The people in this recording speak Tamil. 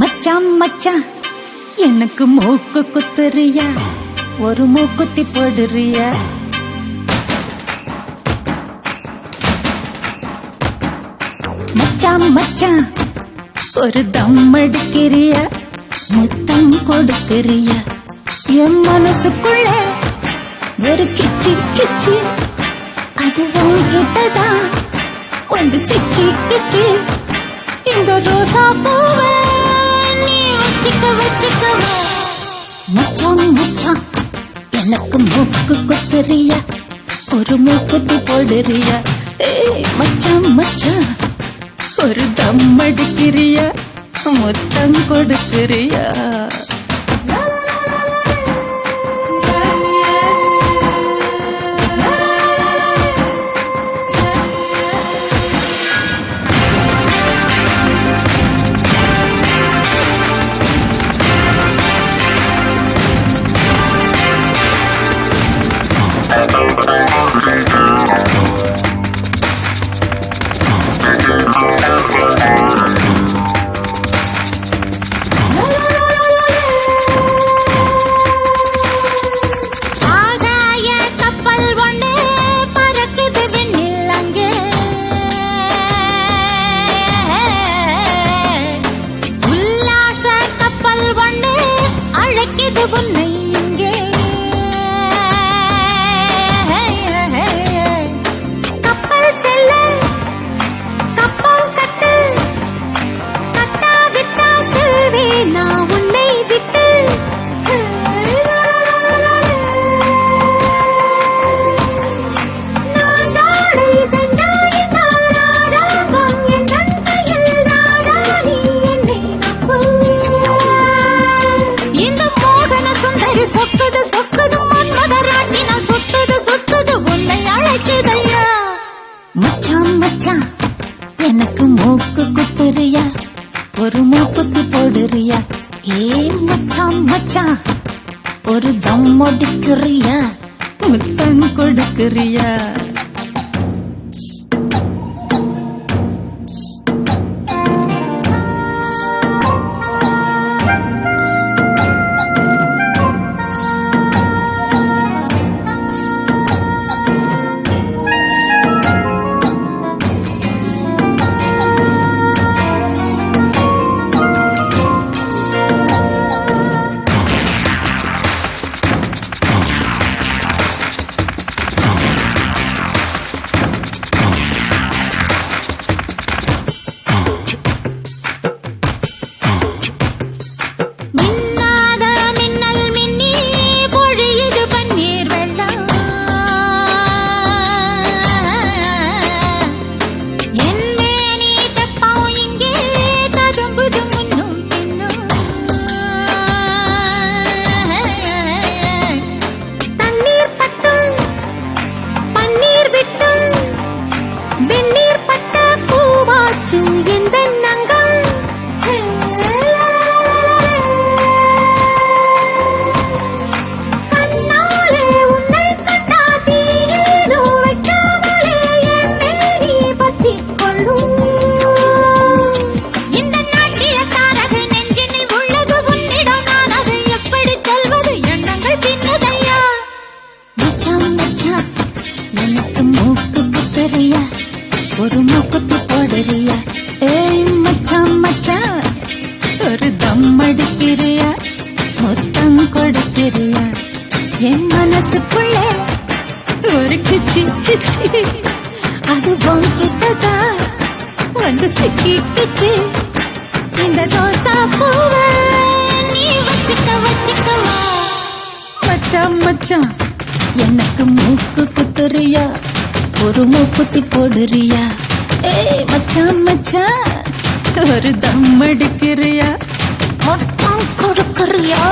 மச்சான் மச்சான் எனக்கு மூக்கு குத்துறியா, ஒரு மூக்குத்தி போடுறியா? மச்சான் மச்சான் ஒரு தம் அடிக்கிறியா, முத்தம் கொடுக்கிறியா? என் மனசுக்குள்ள ஒரு கிச்சி கிச்சி, அதுவும் கிட்டதான் வந்து சிக்கி கிச்சி. இந்த ரோசா பூவை நீ வச்சுக்க வச்சுக்கவா? மச்சான் மச்சான் எனக்கு மூக்கு குத்துறியா, ஒரு மூக்குத்தி போடுறியா? மச்சான் மச்சான் ஒரு தம் அடிக்கிறியா, முத்தம் கொடுக்கிறியா? எனக்கு மூக்கு குத்துறியா, ஒரு மூக்குத்தி போடுறியா? மச்சான் மச்சான் ஒரு தம் ஒடிக்கிறியா, முத்தம் கொடுக்கிறியா? ஒரு மூக்குத்தி போடுறியா? மச்சான் மச்சான் ஒரு தம் அடிக்கிறியா, முத்தம் கொடுக்கிறியா? என் மனசுக்குள்ள ஒரு கிச்சி கிச்சி, அது கிட்டதா வந்து சிக்கி கிச்சி. இந்த ரோசா பூவை நீ வச்சுக்க வச்சுக்கவா? மச்சான் மச்சான் எனக்கு மூக்கு குத்துறியா, ஒரு மூக்குத்தி போடுறியா? மச்சான் மச்சான் ஒரு தம் அடிக்கிறியா, முத்தம் கொடுக்கிறியா?